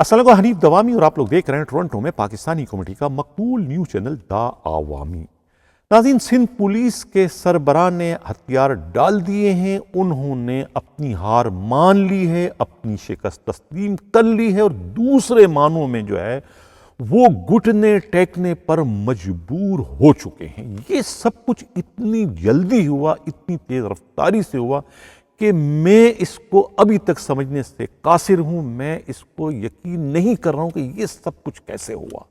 السلام علیکم، حنیف دوامی اور آپ لوگ دیکھ رہے ہیں ٹورنٹو میں پاکستانی کمیونٹی کا مقبول نیوز چینل دا عوامی۔ ناظرین، سندھ پولیس کے سربراہ نے ہتھیار ڈال دیے ہیں، انہوں نے اپنی ہار مان لی ہے، اپنی شکست تسلیم کر لی ہے اور دوسرے معنوں میں جو ہے وہ گھٹنے ٹیکنے پر مجبور ہو چکے ہیں۔ یہ سب کچھ اتنی جلدی ہوا، اتنی تیز رفتاری سے ہوا کہ میں اس کو ابھی تک سمجھنے سے قاصر ہوں۔ میں اس کو یقین نہیں کر رہا ہوں کہ یہ سب کچھ کیسے ہوا۔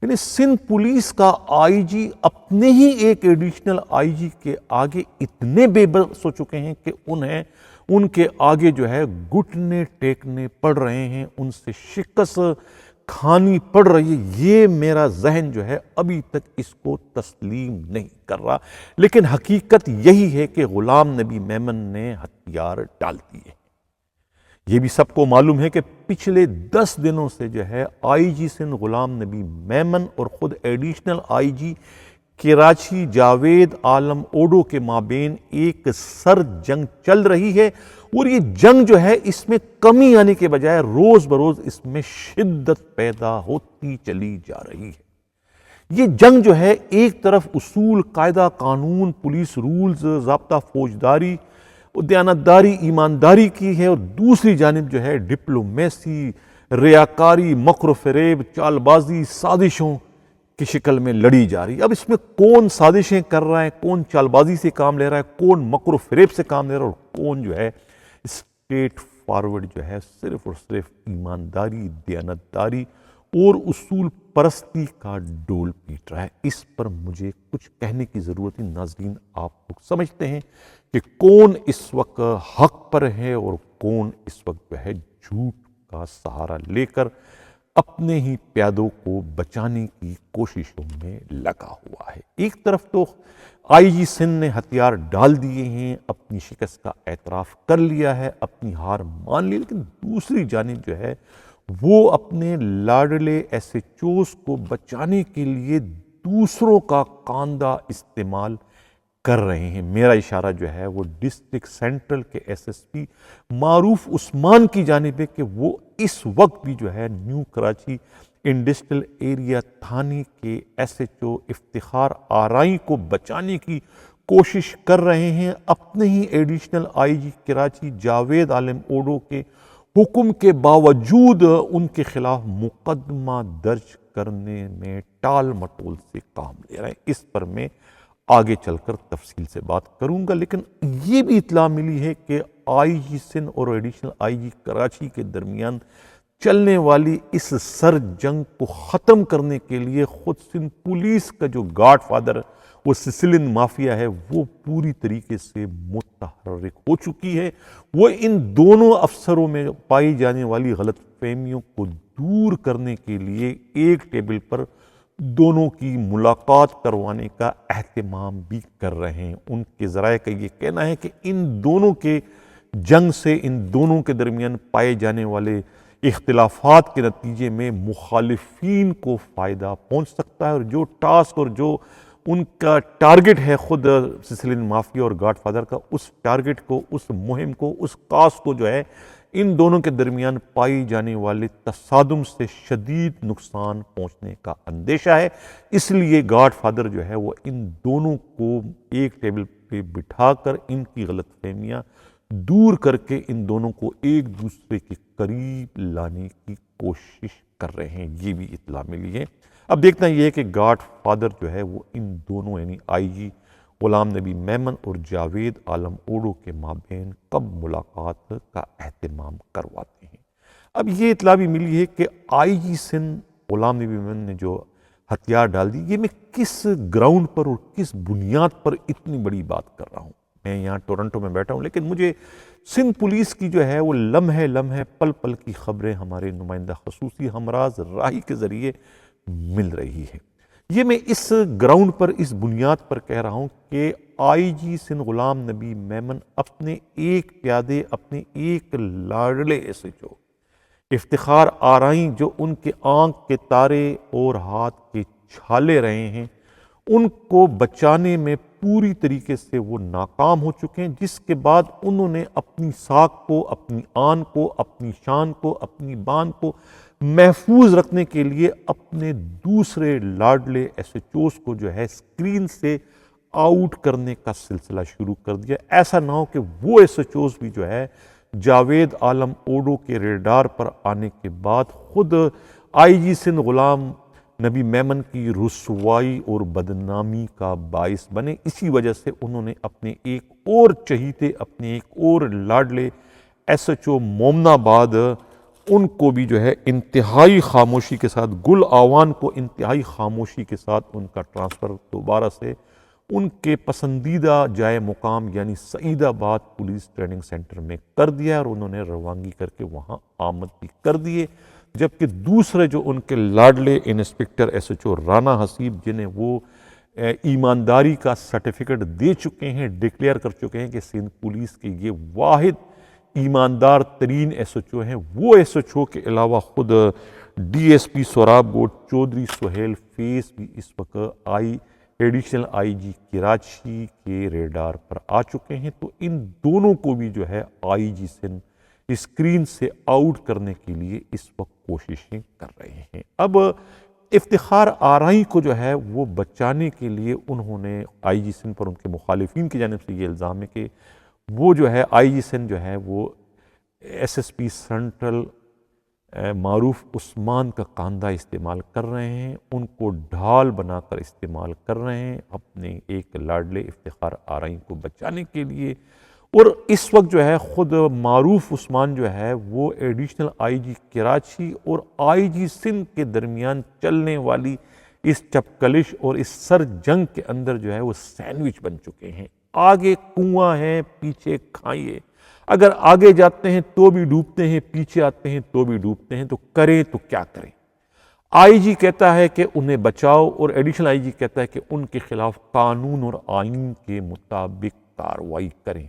یعنی سندھ پولیس کا آئی جی اپنے ہی ایک ایڈیشنل آئی جی کے آگے اتنے بے بس ہو چکے ہیں کہ انہیں ان کے آگے جو ہے گھٹنے ٹیکنے پڑ رہے ہیں، ان سے شکست کھانی پڑ رہی ہے۔ یہ میرا ذہن جو ہے ابھی تک اس کو تسلیم نہیں کر رہا، لیکن حقیقت یہی ہے کہ غلام نبی میمن نے ہتھیار ڈال دیے۔ یہ بھی سب کو معلوم ہے کہ پچھلے 10 دنوں سے جو ہے آئی جی سندھ غلام نبی میمن اور خود additional I G Karachi Javed Alam Odho کے مابین ایک سر جنگ چل رہی ہے، اور یہ جنگ جو ہے اس میں کمی آنے کے بجائے روز بروز اس میں شدت پیدا ہوتی چلی جا رہی ہے۔ یہ جنگ جو ہے ایک طرف اصول، قاعدہ، قانون، پولیس رولز، ضابطہ فوجداری، دیانتداری، ایمانداری کی ہے، اور دوسری جانب جو ہے ڈپلومیسی، ریاکاری، مکر و فریب، چال بازی، سازشوں کی شکل میں لڑی جا رہی ہے۔ اب اس میں کون سازشیں کر رہا ہے، کون چال بازی سے کام لے رہا ہے، کون مکر و فریب سے کام لے رہا ہے، اور کون جو ہے اسٹریٹ فارورڈ جو ہے صرف اور صرف ایمانداری، دیانتداری اور اصول پرستی کا ڈول پیٹ رہا ہے۔ اس پر مجھے کچھ کہنے کی ضرورت ہے۔ ناظرین، آپ لوگ سمجھتے ہیں کہ کون اس وقت حق پر ہے اور کون اس وقت جو ہے جھوٹ کا سہارا لے کر اپنے ہی پیادوں کو بچانے کی کوششوں میں لگا ہوا ہے۔ ایک طرف تو آئی جی سندھ نے ہتھیار ڈال دیے ہیں، اپنی شکست کا اعتراف کر لیا ہے، اپنی ہار مان لی، لیکن دوسری جانب جو ہے وہ اپنے لاڈلے ایس ایچ اوز کو بچانے کے لیے دوسروں کا کاندھا استعمال کر رہے ہیں۔ میرا اشارہ جو ہے وہ ڈسٹرکٹ سینٹرل کے ایس ایس پی معروف عثمان کی جانب ہے کہ وہ اس وقت بھی جو ہے نیو کراچی انڈسٹریل ایریا تھانے کے ایس ایچ او افتخار آرائی کو بچانے کی کوشش کر رہے ہیں۔ اپنے ہی additional I G Karachi Javed Alam Odho کے حکم کے باوجود ان کے خلاف مقدمہ درج کرنے میں ٹال مٹول سے کام لے رہے ہیں۔ اس پر میں آگے چل کر تفصیل سے بات کروں گا، لیکن یہ بھی اطلاع ملی ہے کہ آئی جی سندھ اور ایڈیشنل آئی جی کراچی کے درمیان چلنے والی اس سر جنگ کو ختم کرنے کے لیے خود سندھ پولیس کا جو گاڈ فادر وہ سسلین مافیا ہے وہ پوری طریقے سے متحرک ہو چکی ہے۔ وہ ان دونوں افسروں میں پائی جانے والی غلط فہمیوں کو دور کرنے کے لیے ایک ٹیبل پر دونوں کی ملاقات کروانے کا اہتمام بھی کر رہے ہیں۔ ان کے ذرائع کا یہ کہنا ہے کہ ان دونوں کے جنگ سے ان دونوں کے درمیان پائے جانے والے اختلافات کے نتیجے میں مخالفین کو فائدہ پہنچ سکتا ہے، اور جو ٹاسک اور جو ان کا ٹارگٹ ہے خود سسلین مافیا اور گاڈ فادر کا، اس ٹارگٹ کو، اس مہم کو، اس کاز کو جو ہے ان دونوں کے درمیان پائی جانے والے تصادم سے شدید نقصان پہنچنے کا اندیشہ ہے۔ اس لیے گاڈ فادر جو ہے وہ ان دونوں کو ایک ٹیبل پہ بٹھا کر ان کی غلط فہمیاں دور کر کے ان دونوں کو ایک دوسرے کے قریب لانے کی کوشش کر رہے ہیں۔ یہ بھی اطلاع ملی ہے۔ اب دیکھنا یہ ہے کہ گاڈ فادر جو ہے وہ ان دونوں یعنی آئی جی غلام نبی میمن اور جاوید عالم اوڈو کے مابین کب ملاقات کا اہتمام کرواتے ہیں۔ اب یہ اطلاع بھی ملی ہے کہ آئی جی سندھ غلام نبی میمن نے جو ہتھیار ڈال دی، یہ میں کس گراؤنڈ پر اور کس بنیاد پر اتنی بڑی بات کر رہا ہوں۔ میں یہاں ٹورنٹو میں بیٹھا ہوں، لیکن مجھے سندھ پولیس کی جو ہے وہ لمحے لمحے پل پل کی خبریں ہمارے نمائندہ خصوصی ہمراز راہی کے ذریعے مل رہی ہے۔ یہ میں اس گراؤنڈ پر، اس بنیاد پر کہہ رہا ہوں کہ آئی جی سندھ غلام نبی میمن اپنے ایک پیادے، اپنے ایک لاڈلے ایس ایچ او افتخار آرائی جو ان کے آنکھ کے تارے اور ہاتھ کے چھالے رہے ہیں، ان کو بچانے میں پوری طریقے سے وہ ناکام ہو چکے ہیں، جس کے بعد انہوں نے اپنی ساکھ کو، اپنی آن کو، اپنی شان کو، اپنی بان کو محفوظ رکھنے کے لیے اپنے دوسرے لاڈلے ایس ایچ اوز کو جو ہے اسکرین سے آؤٹ کرنے کا سلسلہ شروع کر دیا۔ ایسا نہ ہو کہ وہ ایس ایچ اوز بھی جو ہے جاوید عالم اوڈو کے ریڈار پر آنے کے بعد خود آئی جی سندھ غلام نبی میمن کی رسوائی اور بدنامی کا باعث بنے۔ اسی وجہ سے انہوں نے اپنے ایک اور چہیتے، اپنے ایک اور لاڈلے ایس ایچ او مومن آباد، ان کو بھی جو ہے انتہائی خاموشی کے ساتھ، گل آوان کو انتہائی خاموشی کے ساتھ ان کا ٹرانسفر دوبارہ سے ان کے پسندیدہ جائے مقام یعنی سعید آباد پولیس ٹریننگ سینٹر میں کر دیا، اور انہوں نے روانگی کر کے وہاں آمد بھی کر دیے۔ جبکہ دوسرے جو ان کے لاڈلے inspector S H O Rana Haseeb, جنہیں وہ ایمانداری کا سرٹیفکیٹ دے چکے ہیں، ڈکلیئر کر چکے ہیں کہ سندھ پولیس کے یہ واحد ایماندار ترین ایس ایچ او ہیں، وہ ایس ایچ او کے علاوہ خود D S P Sohrab Goth Chaudhry Sohail Faiz بھی اس وقت ایڈیشنل آئی جی کراچی کے ریڈار پر آ چکے ہیں۔ تو ان دونوں کو بھی جو ہے آئی جی سندھ اسکرین سے آؤٹ کرنے کے لیے اس وقت کوششیں کر رہے ہیں۔ اب افتخار آرائی کو جو ہے وہ بچانے کے لیے انہوں نے آئی جی سندھ پر ان کے مخالفین کی جانب سے یہ الزام ہے کہ وہ جو ہے آئی جی سندھ جو ہے وہ ایس ایس پی سینٹرل معروف عثمان کا کاندھا استعمال کر رہے ہیں، ان کو ڈھال بنا کر استعمال کر رہے ہیں اپنے ایک لاڈلے افتخار آرائی کو بچانے کے لیے۔ اور اس وقت جو ہے خود معروف عثمان جو ہے وہ ایڈیشنل آئی جی کراچی اور آئی جی سندھ کے درمیان چلنے والی اس چپکلش اور اس سر جنگ کے اندر جو ہے وہ سینڈوچ بن چکے ہیں۔ آگے کنواں ہے، پیچھے کھائیے، اگر آگے جاتے ہیں تو بھی ڈوبتے ہیں، پیچھے آتے ہیں تو بھی ڈوبتے ہیں، تو کریں تو کیا کریں؟ آئی جی کہتا ہے کہ انہیں بچاؤ، اور ایڈیشنل آئی جی کہتا ہے کہ ان کے خلاف قانون اور آئین کے مطابق کارروائی کریں۔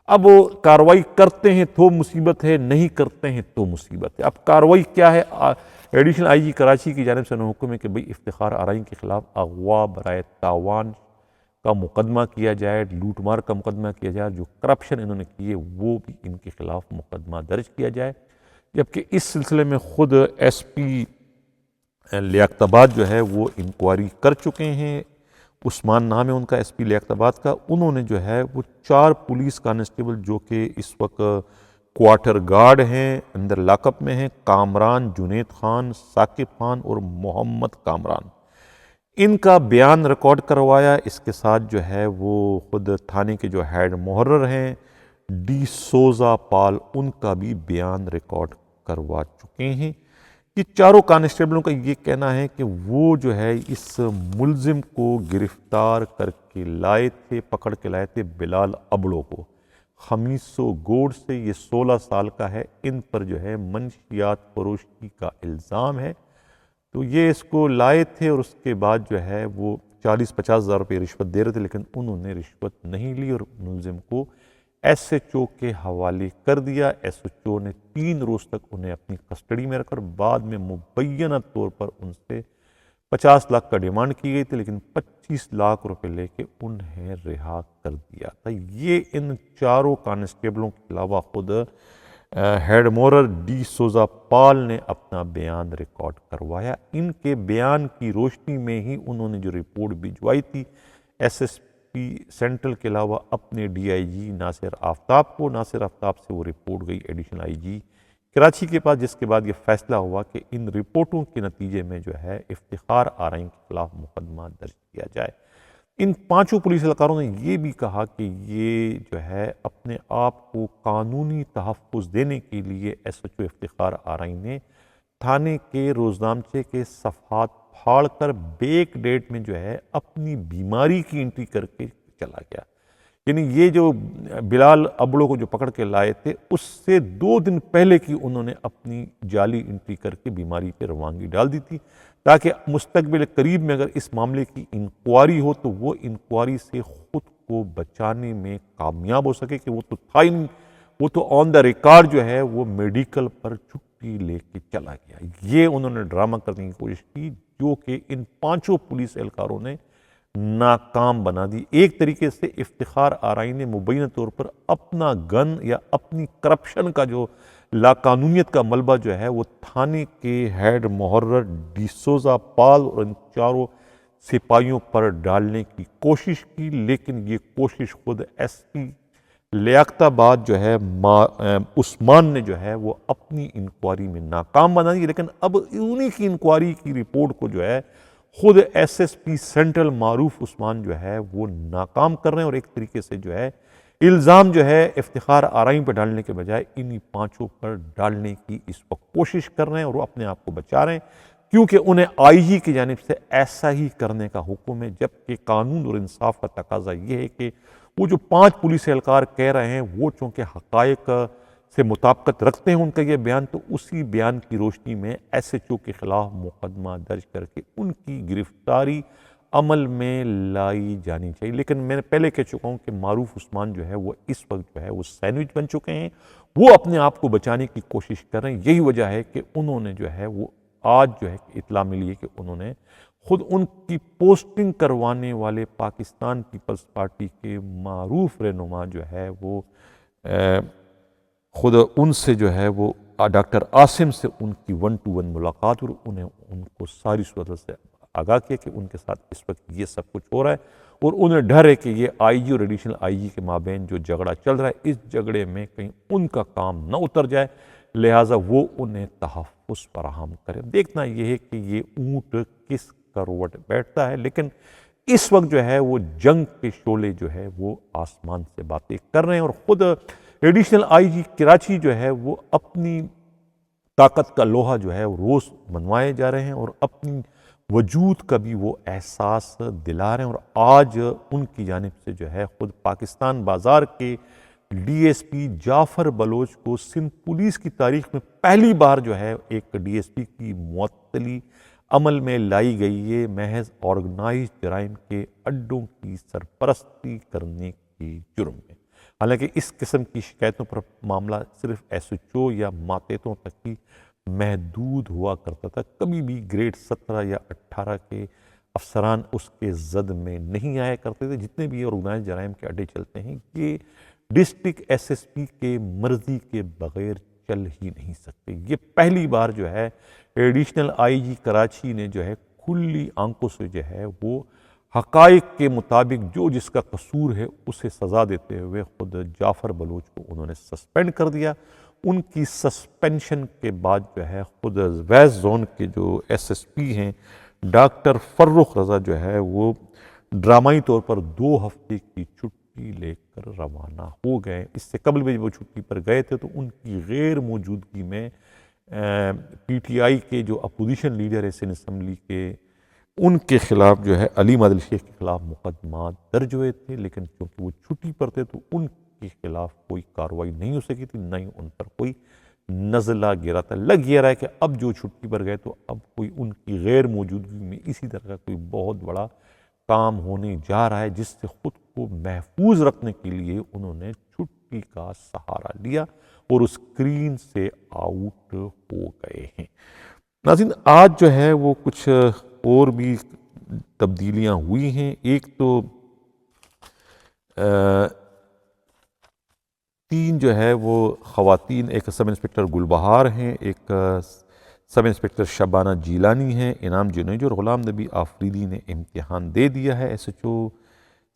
اب وہ کارروائی کرتے ہیں تو مصیبت ہے، نہیں کرتے ہیں تو مصیبت ہے۔ اب کارروائی کیا ہے؟ ایڈیشنل آئی جی کراچی کی جانب سے حکم ہے کہ بھئی افتخار آرائی کے خلاف اغوا برائے تاوان کا مقدمہ کیا جائے، لوٹ مار کا مقدمہ کیا جائے، جو کرپشن انہوں نے کی ہے وہ بھی ان کے خلاف مقدمہ درج کیا جائے۔ جبکہ اس سلسلے میں خود ایس پی لیاقت آباد جو ہے وہ انکوائری کر چکے ہیں، عثمان نام ہے ان کا ایس پی لیاقت آباد کا۔ انہوں نے جو ہے وہ 4 پولیس کانسٹیبل جو کہ اس وقت کوارٹر گارڈ ہیں، اندر لاک اپ میں ہیں، کامران جنید خان، ثاقب خان اور محمد کامران، ان کا بیان ریکارڈ کروایا۔ اس کے ساتھ جو ہے وہ خود تھانے کے جو ہیڈ محرر ہیں ڈی سوزا پال، ان کا بھی بیان ریکارڈ کروا چکے ہیں۔ یہ چاروں کانسٹیبلوں کا یہ کہنا ہے کہ وہ جو ہے اس ملزم کو گرفتار کر کے لائے تھے، پکڑ کے لائے تھے بلال ابڑو کو، خمیسو گوڑ سے، یہ 16 سال کا ہے، ان پر جو ہے منشیات فروشی کا الزام ہے۔ تو یہ اس کو لائے تھے اور اس کے بعد جو ہے وہ 40-50 ہزار روپے رشوت دے رہے تھے، لیکن انہوں نے رشوت نہیں لی اور ملزم کو ایس ایچ او کے حوالے کر دیا۔ ایس ایچ او نے 3 روز تک انہیں اپنی کسٹڈی میں رکھ کر بعد میں مبینہ طور پر ان سے 50 لاکھ کا ڈیمانڈ کی گئی تھی، لیکن 25 لاکھ روپے لے کے انہیں رہا کر دیا تھا۔ یہ ان چاروں کانسٹیبلوں کے علاوہ خود ہیڈ مورر ڈی سوزا پال نے اپنا بیان ریکارڈ کروایا۔ ان کے بیان کی روشنی میں ہی انہوں نے جو رپورٹ بھجوائی تھی ایس ایس پی سینٹرل کے علاوہ اپنے ڈی آئی جی ناصر آفتاب کو، ناصر آفتاب سے وہ رپورٹ گئی ایڈیشنل آئی جی کراچی کے پاس، جس کے بعد یہ فیصلہ ہوا کہ ان رپورٹوں کے نتیجے میں جو ہے افتخار آرائی کے خلاف مقدمہ درج کیا جائے۔ ان 5 پولیس اہلکاروں نے یہ بھی کہا کہ یہ جو ہے اپنے آپ کو قانونی تحفظ دینے کے لیے ایس ایچ او افتخار آرائی نے تھانے کے روزنامچے کے صفحات پھاڑ کر بیک ڈیٹ میں جو ہے اپنی بیماری کی انٹری کر کے چلا گیا۔ یعنی یہ جو بلال ابڑو کو جو پکڑ کے لائے تھے اس سے 2 دن پہلے کی انہوں نے اپنی جعلی انٹری کر کے بیماری پہ روانگی ڈال دی تھی، تاکہ مستقبل قریب میں اگر اس معاملے کی انکوائری ہو تو وہ انکوائری سے خود کو بچانے میں کامیاب ہو سکے، کہ وہ تو تھا ہی نہیں، وہ تو آن دا ریکارڈ جو ہے وہ میڈیکل پر چھٹی لے کے چلا گیا۔ یہ انہوں نے ڈرامہ کرنے کی کوشش کی جو کہ ان 5 پولیس اہلکاروں نے ناکام بنا دی۔ ایک طریقے سے افتخار آرائی نے مبینہ طور پر اپنا گن یا اپنی کرپشن کا جو لاقانونیت کا ملبہ جو ہے وہ تھانے کے ہیڈ محرر ڈی سوزا پال اور ان چاروں سپاہیوں پر ڈالنے کی کوشش کی، لیکن یہ کوشش خود ایس پی لیاقت آباد جو ہے عثمان نے جو ہے وہ اپنی انکوائری میں ناکام بنا دی۔ لیکن اب انہی کی انکوائری کی رپورٹ کو جو ہے خود ایس ایس پی سینٹرل معروف عثمان جو ہے وہ ناکام کر رہے ہیں، اور ایک طریقے سے جو ہے الزام جو ہے افتخار آرائی پہ ڈالنے کے بجائے انہی پانچوں پر ڈالنے کی اس وقت کوشش کر رہے ہیں، اور وہ اپنے آپ کو بچا رہے ہیں کیونکہ انہیں آئی جی کی جانب سے ایسا ہی کرنے کا حکم ہے، جبکہ قانون اور انصاف کا تقاضا یہ ہے کہ وہ جو 5 پولیس اہلکار کہہ رہے ہیں وہ چونکہ حقائق سے مطابقت رکھتے ہیں ان کا یہ بیان، تو اسی بیان کی روشنی میں ایس ایچ او کے خلاف مقدمہ درج کر کے ان کی گرفتاری عمل میں لائی جانی چاہیے۔ لیکن میں نے پہلے کہہ چکا ہوں کہ معروف عثمان جو ہے وہ اس وقت جو ہے وہ سینڈوچ بن چکے ہیں، وہ اپنے آپ کو بچانے کی کوشش کر رہے ہیں۔ یہی وجہ ہے کہ انہوں نے جو ہے وہ آج جو ہے اطلاع ملی ہے کہ انہوں نے خود ان کی پوسٹنگ کروانے والے پاکستان پیپلز پارٹی کے معروف رہنما جو ہے وہ خود ان سے جو ہے وہ ڈاکٹر عاصم سے ان کی 1-to-1 ملاقات، اور انہیں ان کو ساری صورت سے آگاہ کیا کہ ان کے ساتھ اس وقت یہ سب کچھ ہو رہا ہے، اور انہیں ڈر ہے کہ یہ آئی جی اور ایڈیشنل آئی جی کے مابین جو جھگڑا چل رہا ہے اس جھگڑے میں کہیں ان کا کام نہ اتر جائے، لہٰذا وہ انہیں تحفظ فراہم کرے۔ دیکھنا یہ ہے کہ یہ اونٹ کس کروٹ بیٹھتا ہے، لیکن اس وقت جو ہے وہ جنگ کے شعلے جو ہے وہ آسمان سے باتیں کر رہے ہیں، اور خود ایڈیشنل آئی جی کراچی جو ہے وہ اپنی طاقت کا لوہا جو ہے وہ روز منوائے جا رہے ہیں، اور اپنی وجود کا بھی وہ احساس دلا رہے ہیں، اور آج ان کی جانب سے جو ہے خود پاکستان بازار کے ڈی ایس پی جعفر بلوچ کو سندھ پولیس کی تاریخ میں پہلی بار جو ہے ایک ڈی ایس پی کی معطلی عمل میں لائی گئی ہے، محض آرگنائزڈ جرائم کے اڈوں کی سرپرستی کرنے کے جرم میں۔ حالانکہ اس قسم کی شکایتوں پر معاملہ صرف ایس ایچ او یا ماتحتوں تک ہی محدود ہوا کرتا تھا، کبھی بھی گریڈ 17 یا 18 کے افسران اس کے زد میں نہیں آیا کرتے تھے۔ جتنے بھی آرگنائزڈ جرائم کے اڈے چلتے ہیں یہ ڈسٹرکٹ ایس ایس پی کے مرضی کے بغیر چل ہی نہیں سکتے۔ یہ پہلی بار جو ہے ایڈیشنل آئی جی کراچی نے جو ہے کھلی آنکھوں سے جو ہے وہ حقائق کے مطابق جو جس کا قصور ہے اسے سزا دیتے ہوئے خود جعفر بلوچ کو انہوں نے سسپینڈ کر دیا۔ ان کی سسپینشن کے بعد جو ہے خود ویسٹ زون کے جو ایس ایس پی ہیں ڈاکٹر فرخ رضا جو ہے وہ ڈرامائی طور پر 2 ہفتے کی چھٹی لے کر روانہ ہو گئے۔ اس سے قبل بھی جب وہ چھٹی پر گئے تھے تو ان کی غیر موجودگی میں پی ٹی آئی کے جو اپوزیشن لیڈر ہے سندھ اسمبلی کے، ان کے خلاف جو ہے علیم عادل شیخ کے خلاف مقدمات درج ہوئے تھے، لیکن چونکہ وہ چھٹی پر تھے تو ان کے خلاف کوئی کارروائی نہیں ہو سکی تھی، نہ ہی ان پر کوئی نزلہ گرا تھا۔ لگ یہ رہا ہے کہ اب جو چھٹی پر گئے تو اب کوئی ان کی غیر موجودگی میں اسی طرح کا کوئی بہت بڑا کام ہونے جا رہا ہے، جس سے خود کو محفوظ رکھنے کے لیے انہوں نے چھٹی کا سہارا لیا اور اسکرین سے آؤٹ ہو گئے ہیں۔ ناظرین، آج جو ہے وہ کچھ اور بھی تبدیلیاں ہوئی ہیں۔ ایک تو 3 جو ہے وہ خواتین، ایک سب انسپکٹر گلبہار ہیں، ایک سب انسپکٹر شبانہ جیلانی ہیں، انعام جنیجو اور غلام نبی آفریدی نے امتحان دے دیا ہے ایس ایچ او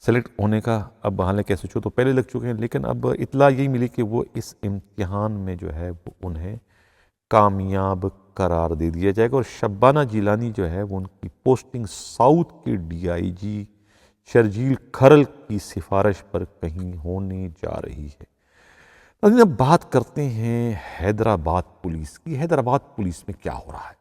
سلیکٹ ہونے کا۔ اب حالانکہ ایس ایچ او تو پہلے لگ چکے ہیں، لیکن اب اطلاع یہی ملی کہ وہ اس امتحان میں جو ہے وہ انہیں کامیاب قرار دے دیا جائے گا، اور شبانہ جیلانی جو ہے وہ ان کی پوسٹنگ ساؤتھ کے ڈی آئی جی شرجیل کھرل کی سفارش پر کہیں ہونے جا رہی ہے۔ اب بات کرتے ہیں حیدرآباد پولیس کی۔ حیدرآباد پولیس میں کیا ہو رہا ہے؟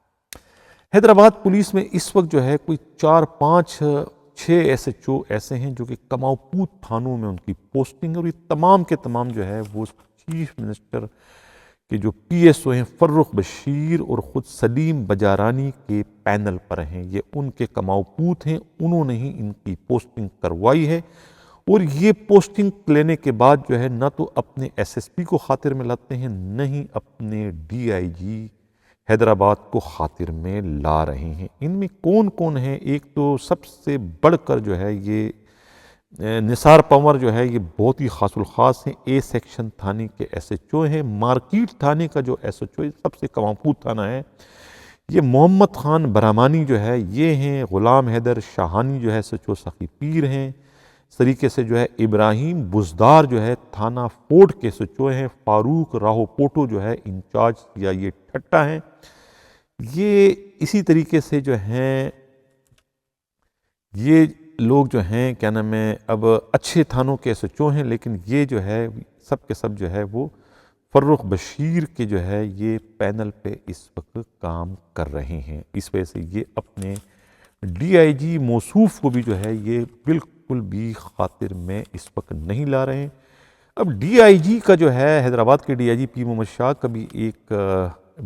حیدرآباد پولیس میں اس وقت جو ہے کوئی 4-5-6 ایس ایچ او ایسے ہیں جو کہ کماؤ پوت تھانوں میں ان کی پوسٹنگ، اور یہ تمام کے تمام جو ہے وہ چیف منسٹر کہ جو پی ایس او ہیں فرخ بشیر اور خود سلیم بجارانی کے پینل پر ہیں۔ یہ ان کے کماؤ پوت ہیں، انہوں نے ہی ان کی پوسٹنگ کروائی ہے، اور یہ پوسٹنگ لینے کے بعد جو ہے نہ تو اپنے ایس ایس پی کو خاطر میں لاتے ہیں، نہ ہی اپنے ڈی آئی جی حیدرآباد کو خاطر میں لا رہے ہیں۔ ان میں کون کون ہیں؟ ایک تو سب سے بڑھ کر جو ہے یہ نثار پنور جو ہے، یہ بہت ہی خاص الخاص ہیں۔ اے سیکشن تھانے کے ایس ایچ او ہیں۔ مارکیٹ تھانے کا جو ایس ایچ او سب سے کماپور تھانہ ہے، یہ محمد خان برامانی جو ہے یہ ہیں۔ غلام حیدر شاہانی جو ہے ایس ایچ او سخی پیر ہیں۔ اس طریقے سے جو ہے ابراہیم بزدار جو ہے تھانہ فورٹ کے ایس ایچ او ہیں۔ فاروق راہو پوٹو جو ہے انچارج یا یہ ٹھٹا ہیں۔ یہ اسی طریقے سے جو ہیں یہ لوگ جو ہیں کیا نام ہے اب اچھے تھانوں کے ایس ایچ او ہیں، لیکن یہ جو ہے سب کے سب جو ہے وہ فرخ بشیر کے جو ہے یہ پینل پہ اس وقت کام کر رہے ہیں۔ اس وجہ سے یہ اپنے ڈی آئی جی موصوف کو بھی جو ہے یہ بالکل بھی خاطر میں اس وقت نہیں لا رہے ہیں۔ اب ڈی آئی جی کا جو ہے حیدرآباد کے ڈی آئی جی پی محمد شاہ کا بھی ایک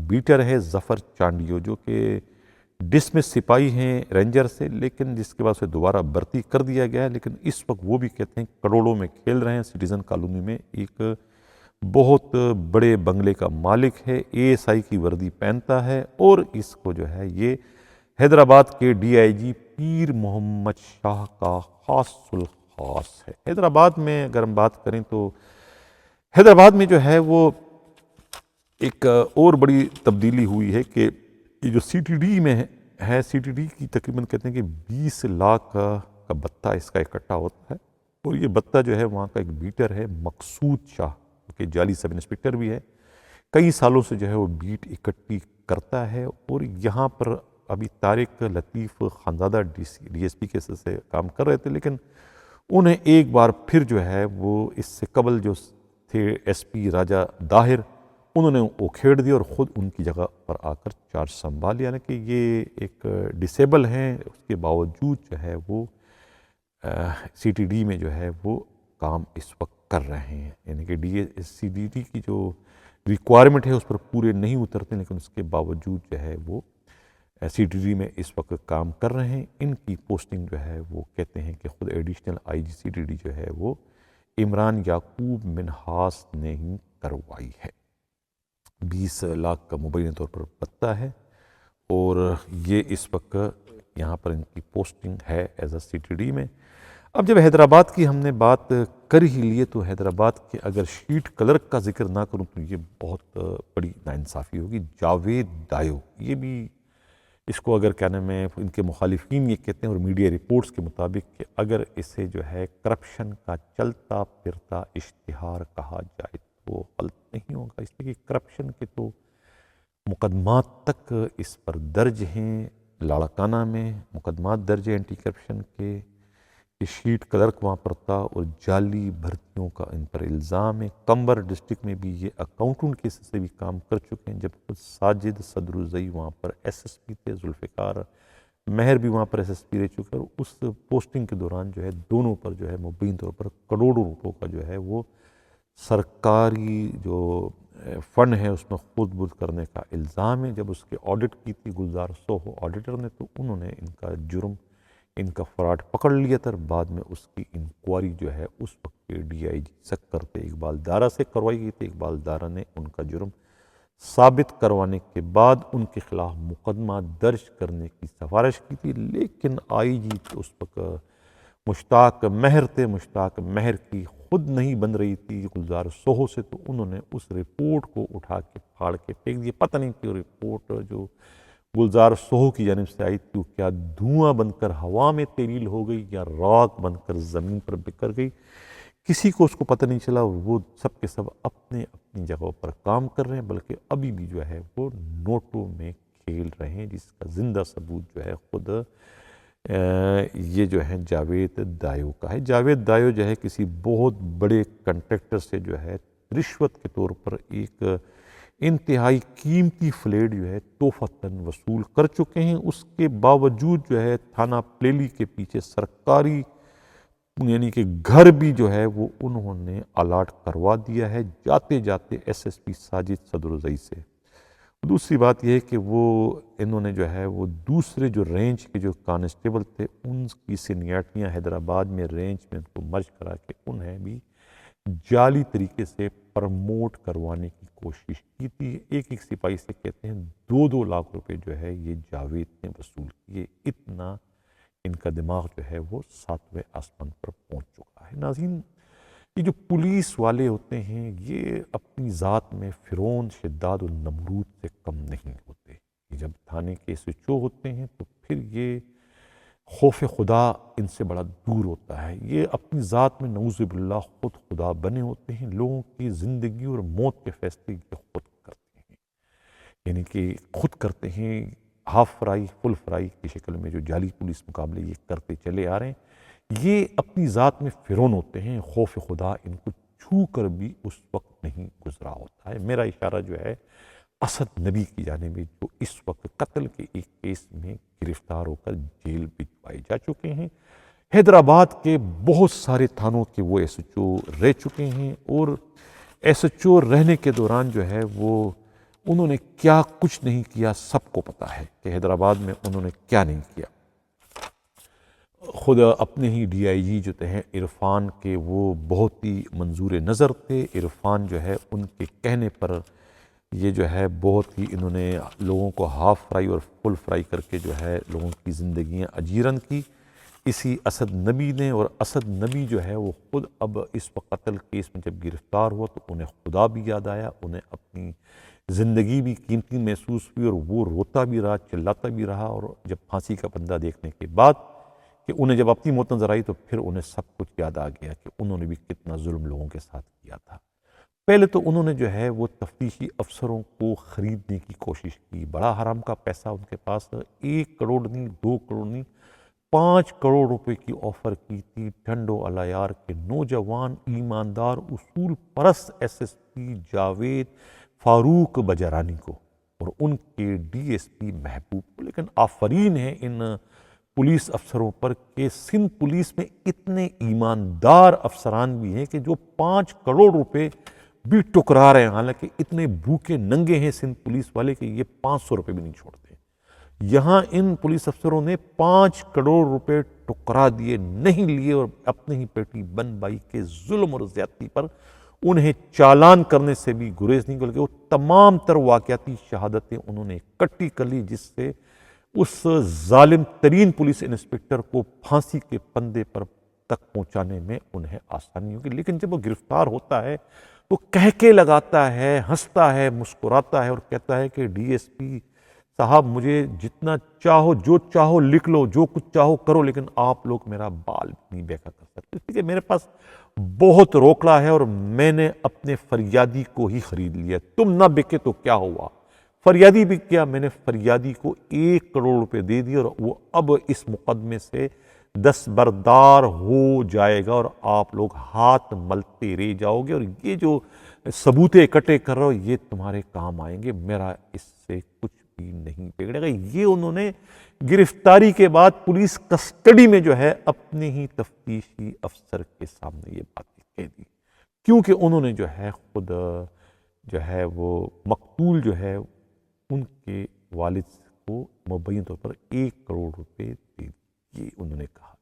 بیٹر ہے ظفر چانڈیو، جو کہ ڈسمس سپاہی ہیں رینجر سے، لیکن جس کے بعد سے دوبارہ بھرتی کر دیا گیا ہے، لیکن اس وقت وہ بھی کہتے ہیں کروڑوں میں کھیل رہے ہیں۔ سٹیزن کالونی میں ایک بہت بڑے بنگلے کا مالک ہے، اے ایس آئی کی وردی پہنتا ہے، اور اس کو جو ہے یہ حیدرآباد کے ڈی آئی جی پیر محمد شاہ کا خاص الخاص ہے۔ حیدرآباد میں اگر ہم بات کریں تو حیدرآباد میں جو ہے وہ ایک اور بڑی تبدیلی ہوئی ہے کہ یہ جو سی ٹی ڈی میں ہے، سی ٹی ڈی کی تقریباً کہتے ہیں کہ 20 لاکھ کا بتہ اس کا اکٹھا ہوتا ہے، اور یہ بتہ جو ہے وہاں کا ایک بیٹر ہے مقصود شاہ، کہ جعلی سب انسپکٹر بھی ہے، کئی سالوں سے جو ہے وہ بیٹ اکٹھی کرتا ہے، اور یہاں پر ابھی طارق لطیف خانزادہ ڈی ایس پی کے سے کام کر رہے تھے، لیکن انہیں ایک بار پھر جو ہے وہ اس سے قبل جو تھے ایس پی راجہ داہر، انہوں نے وہ کھیڑ دیا اور خود ان کی جگہ پر آ کر چارج سنبھال لیا۔ یعنی کہ یہ ایک ڈسیبل ہیں، اس کے باوجود جو ہے وہ سی ٹی ڈی میں جو ہے وہ کام اس وقت کر رہے ہیں، یعنی کہ سی ڈی ڈی کی جو ریکوائرمنٹ ہے اس پر پورے نہیں اترتے، لیکن اس کے باوجود جو ہے وہ سی ٹی ڈی میں اس وقت کام کر رہے ہیں۔ ان کی پوسٹنگ جو ہے وہ کہتے ہیں کہ خود additional I G C T D جو ہے وہ عمران یعقوب منہاس نے ہی کروائی ہے۔ 20 لاکھ کا مبینہ طور پر بتہ ہے، اور یہ اس وقت یہاں پر ان کی پوسٹنگ ہے as a C T D میں۔ اب جب حیدرآباد کی ہم نے بات کر ہی لیے تو حیدرآباد کے اگر شیٹ کلر کا ذکر نہ کروں تو یہ بہت بڑی ناانصافی ہوگی۔ جاوید ڈایو، یہ بھی اس کو اگر کیا نام ہے ان کے مخالفین یہ کہتے ہیں، اور میڈیا رپورٹس کے مطابق، کہ اگر اسے جو ہے کرپشن کا چلتا پھرتا اشتہار کہا جائے تو غلط نہیں ہوگا، اس لیے کہ کرپشن کے تو مقدمات تک اس پر درج ہیں۔ لاڑکانہ میں مقدمات درج ہیں اینٹی کرپشن کے، کہ شیٹ کلرک وہاں پر تھا اور جعلی بھرتیوں کا ان پر الزام ہے۔ کمبر ڈسٹرکٹ میں بھی یہ اکاؤنٹنٹ کے سے بھی کام کر چکے ہیں، جب خود ساجد صدرالزئی وہاں پر ایس ایس پی تھے، ذوالفقار مہر بھی وہاں پر ایس ایس پی رہ چکے، اور اس پوسٹنگ کے دوران جو ہے دونوں پر جو ہے مبین طور پر کروڑوں روپوں کا جو ہے وہ سرکاری جو فنڈ ہے اس میں خود بدھ کرنے کا الزام ہے۔ جب اس کے آڈٹ کی تھی گلزار سوہو آڈیٹر نے، تو انہوں نے ان کا جرم، ان کا فراڈ پکڑ لیا تھا، بعد میں اس کی انکوائری جو ہے اس وقت کے ڈی آئی جی سکر تھے اقبال دارا سے کروائی گئی تھی۔ اقبال دارا نے ان کا جرم ثابت کروانے کے بعد ان کے خلاف مقدمہ درج کرنے کی سفارش کی تھی، لیکن آئی جی اس وقت مشتاق مہر تھے، مشتاق مہر کی خود نہیں بن رہی تھی گلزار سوہو سے، تو انہوں نے اس رپورٹ کو اٹھا کے پھاڑ کے پھینک دیا۔ پتہ نہیں کہ رپورٹ جو گلزار سوہو کی جانب سے آئی تھی وہ کیا دھواں بن کر ہوا میں تیلیل ہو گئی یا راکھ بن کر زمین پر بکھر گئی، کسی کو اس کو پتہ نہیں چلا۔ وہ سب کے سب اپنے اپنی جگہوں پر کام کر رہے ہیں، بلکہ ابھی بھی جو ہے وہ نوٹوں میں کھیل رہے ہیں، جس کا زندہ ثبوت جو ہے خود یہ جو ہے جاوید ڈایو کا ہے۔ جاوید ڈایو جو ہے کسی بہت بڑے کنٹریکٹر سے جو ہے رشوت کے طور پر ایک انتہائی قیمتی فلیٹ جو ہے تحفتاً وصول کر چکے ہیں۔ اس کے باوجود جو ہے تھانہ پلیلی کے پیچھے سرکاری یعنی کہ گھر بھی جو ہے وہ انہوں نے الاٹ کروا دیا ہے، جاتے جاتے ایس ایس پی ساجد صدرالزئی سے۔ دوسری بات یہ ہے کہ وہ انہوں نے جو ہے وہ دوسرے جو رینج کے جو کانسٹیبل تھے ان کی سینیارٹیاں حیدرآباد میں رینج میں ان کو مرج کرا کے انہیں بھی جعلی طریقے سے پرموٹ کروانے کی کوشش کی تھی. ایک سپاہی سے کہتے ہیں 2 لاکھ روپے جو ہے یہ جاوید نے وصول کیے. اتنا ان کا دماغ جو ہے وہ 7ویں آسمان پر پہنچ چکا ہے. ناظرین، یہ جو پولیس والے ہوتے ہیں یہ اپنی ذات میں فرعون شداد النمرود سے کم نہیں ہوتے. یہ جب تھانے کے ایس ایچ او ہوتے ہیں تو پھر یہ خوف خدا ان سے بڑا دور ہوتا ہے. یہ اپنی ذات میں نعوذ باللہ خود خدا بنے ہوتے ہیں. لوگوں کی زندگی اور موت کے فیصلے یہ خود کرتے ہیں، یعنی کہ خود کرتے ہیں. ہاف فرائی فل فرائی کی شکل میں جو جعلی پولیس مقابلے یہ کرتے چلے آ رہے ہیں، یہ اپنی ذات میں فرعون ہوتے ہیں. خوف خدا ان کو چھو کر بھی اس وقت نہیں گزرا ہوتا ہے. میرا اشارہ جو ہے اسد نبی کی جانب، جو اس وقت قتل کے ایک کیس میں گرفتار ہو کر جیل بھجوائے جا چکے ہیں. حیدرآباد کے بہت سارے تھانوں کے وہ ایس ایچ او رہ چکے ہیں، اور ایس ایچ او رہنے کے دوران جو ہے وہ انہوں نے کیا کچھ نہیں کیا سب کو پتا ہے کہ حیدرآباد میں انہوں نے کیا نہیں کیا. خود اپنے ہی ڈی آئی جی جو تھے عرفان کے، وہ بہت ہی منظور نظر تھے. عرفان جو ہے ان کے کہنے پر یہ جو ہے بہت ہی انہوں نے لوگوں کو ہاف فرائی اور فل فرائی کر کے جو ہے لوگوں کی زندگیاں اجیرن کی. اسی اسد نبی نے، اور اسد نبی جو ہے وہ خود اب اس وقت قتل کیس میں جب گرفتار ہوا تو انہیں خدا بھی یاد آیا، انہیں اپنی زندگی بھی قیمتی محسوس ہوئی، اور وہ روتا بھی رہا، چلاتا بھی رہا. اور جب پھانسی کا بندہ دیکھنے کے بعد کہ انہیں جب اپنی موت نظر آئی تو پھر انہیں سب کچھ یاد آ گیا کہ انہوں نے بھی کتنا ظلم لوگوں کے ساتھ کیا تھا. پہلے تو انہوں نے جو ہے وہ تفتیشی افسروں کو خریدنے کی کوشش کی. بڑا حرام کا پیسہ ان کے پاس، 1 کروڑ نہیں، 2 کروڑ نہیں، 5 کروڑ روپے کی آفر کی تھی ٹھنڈو الیار کے نوجوان ایماندار اصول پرست ایس ایس پی جاوید فاروق بجرانی کو اور ان کے ڈی ایس پی محبوب کو. لیکن آفرین ہے ان پولیس افسروں پر کہ سندھ پولیس میں اتنے ایماندار افسران بھی ہیں کہ جو 5 کروڑ روپے بھی ٹکرا رہے ہیں. حالانکہ اتنے بھوکے ننگے ہیں سندھ پولیس والے کہ یہ 500 روپے بھی نہیں چھوڑتے. یہاں ان پولیس افسروں نے 5 کروڑ روپے ٹکرا دیے، نہیں لیے، اور اپنے ہی پیٹی بن بائی کے ظلم اور زیادتی پر انہیں چالان کرنے سے بھی گریز نہیں، بلکہ وہ تمام تر واقعاتی شہادتیں انہوں نے اکٹھی کر لی، جس سے اس ظالم ترین پولیس انسپکٹر کو پھانسی کے پندے پر تک پہنچانے میں انہیں آسانی ہوگی. لیکن جب وہ گرفتار ہوتا ہے تو کہکے لگاتا ہے، ہنستا ہے، مسکراتا ہے، اور کہتا ہے کہ ڈی ایس پی صاحب مجھے جتنا چاہو جو چاہو لکھ لو، جو کچھ چاہو کرو، لیکن آپ لوگ میرا بال نہیں بیکا کر سکتے، کیونکہ میرے پاس بہت روکڑا ہے اور میں نے اپنے فریادی کو ہی خرید لیا. تم نہ بکے تو کیا ہوا، فریادی بھی کیا، میں نے فریادی کو 1 کروڑ روپے دے دیے، اور وہ اب اس مقدمے سے دستبردار ہو جائے گا، اور آپ لوگ ہاتھ ملتے رہ جاؤ گے، اور یہ جو ثبوتیں اکٹھے کر رہے ہو یہ تمہارے کام آئیں گے، میرا اس سے کچھ بھی نہیں بگڑے گا. یہ انہوں نے گرفتاری کے بعد پولیس کسٹڈی میں جو ہے اپنے ہی تفتیشی افسر کے سامنے یہ باتیں کہہ دی، کیونکہ انہوں نے جو ہے خود جو ہے وہ مقتول جو ہے ان کے والد کو مبین طور پر 1 کروڑ روپے دے دی، یہ انہوں نے کہا.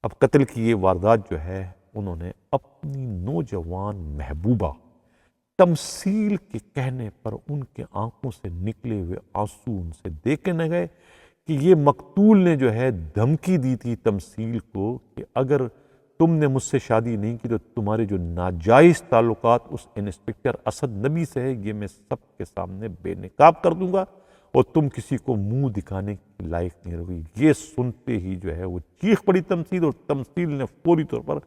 اب قتل کی یہ واردات جو ہے انہوں نے اپنی نوجوان محبوبہ تمثیل کے کہنے پر ان کے آنکھوں سے نکلے ہوئے آنسو ان سے دیکھے نہ گئے کہ یہ مقتول نے جو ہے دھمکی دی تھی تمثیل کو کہ اگر تم نے مجھ سے شادی نہیں کی تو تمہارے جو ناجائز تعلقات اس انسپکٹر اسد نبی سے ہے یہ میں سب کے سامنے بے نقاب کر دوں گا، اور تم کسی کو منہ دکھانے کے لائق نہیں رہوگی. یہ سنتے ہی جو ہے وہ چیخ پڑی تمثیل، اور تمثیل نے فوری طور پر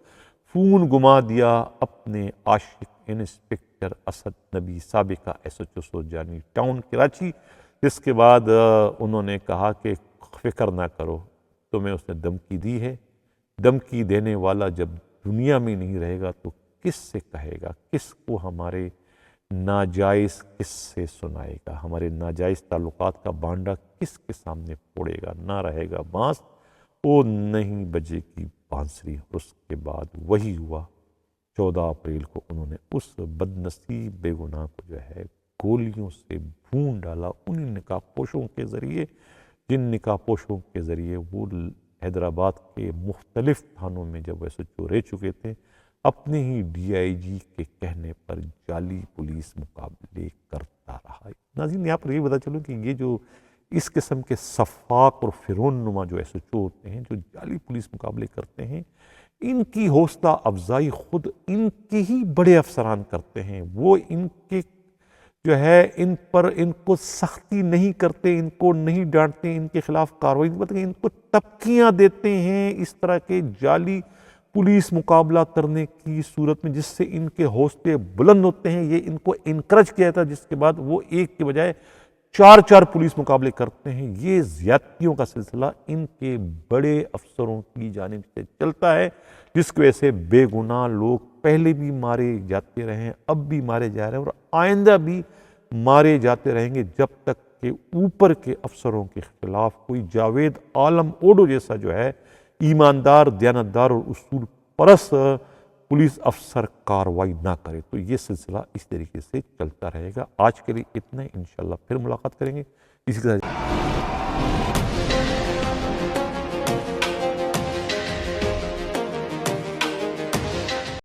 فون گما دیا اپنے عاشق انسپکٹر اسد نبی، سابقہ S H O Surjani town Karachi. جس کے بعد انہوں نے کہا کہ فکر نہ کرو، تمہیں اس نے دھمکی دی ہے، دھمکی دینے والا جب دنیا میں نہیں رہے گا تو کس سے کہے گا، کس کو ہمارے ناجائز کس سے سنائے گا، ہمارے ناجائز تعلقات کا بانڈا کس کے سامنے پھوڑے گا، نہ رہے گا بانس وہ نہیں بجے گی بانسری. اور اس کے بعد وہی ہوا. 14 اپریل کو انہوں نے اس بد نصیب بے گناہ کو جو ہے گولیوں سے بھون ڈالا، انہیں نکاح پوشوں کے ذریعے، جن نکاح پوشوں کے ذریعے وہ حیدرآباد کے مختلف تھانوں میں جب ایسے جو رہ چکے تھے اپنے ہی DIG کے کہنے پر جعلی پولیس مقابلے کرتا رہا۔ ناظرین، یہاں پر یہ بتا چلوں کہ یہ جو اس قسم کے سفاک اور فرعون نما جو SHO ہوتے ہیں، جو جعلی پولیس مقابلے کرتے ہیں، ان کی حوصلہ افزائی خود ان کے ہی بڑے افسران کرتے ہیں۔ وہ ان کے جو ہے ان کو سختی نہیں کرتے، ان کو نہیں ڈانٹتے، ان کے خلاف کارروائی نہیں کرتے، ان کو تبکیاں دیتے ہیں اس طرح کے جعلی پولیس مقابلہ کرنے کی صورت میں، جس سے ان کے حوصلے بلند ہوتے ہیں۔ یہ ان کو انکرج کیا تھا، جس کے بعد وہ ایک کے بجائے 4 پولیس مقابلے کرتے ہیں۔ یہ زیادتیوں کا سلسلہ ان کے بڑے افسروں کی جانب سے چلتا ہے، جس کی وجہ سے بے گناہ لوگ پہلے بھی مارے جاتے رہے، اب بھی مارے جا رہے ہیں اور آئندہ بھی مارے جاتے رہیں گے، جب تک کہ اوپر کے افسروں کے خلاف کوئی جاوید عالم اوڈو جیسا جو ہے ایماندار، دیانتدار اور اصول پرست پولیس افسر کارروائی نہ کرے۔ تو یہ سلسلہ اس طریقے سے چلتا رہے گا۔ آج کے لیے اتنا ہی، انشاءاللہ پھر ملاقات کریں گے اسی طرح۔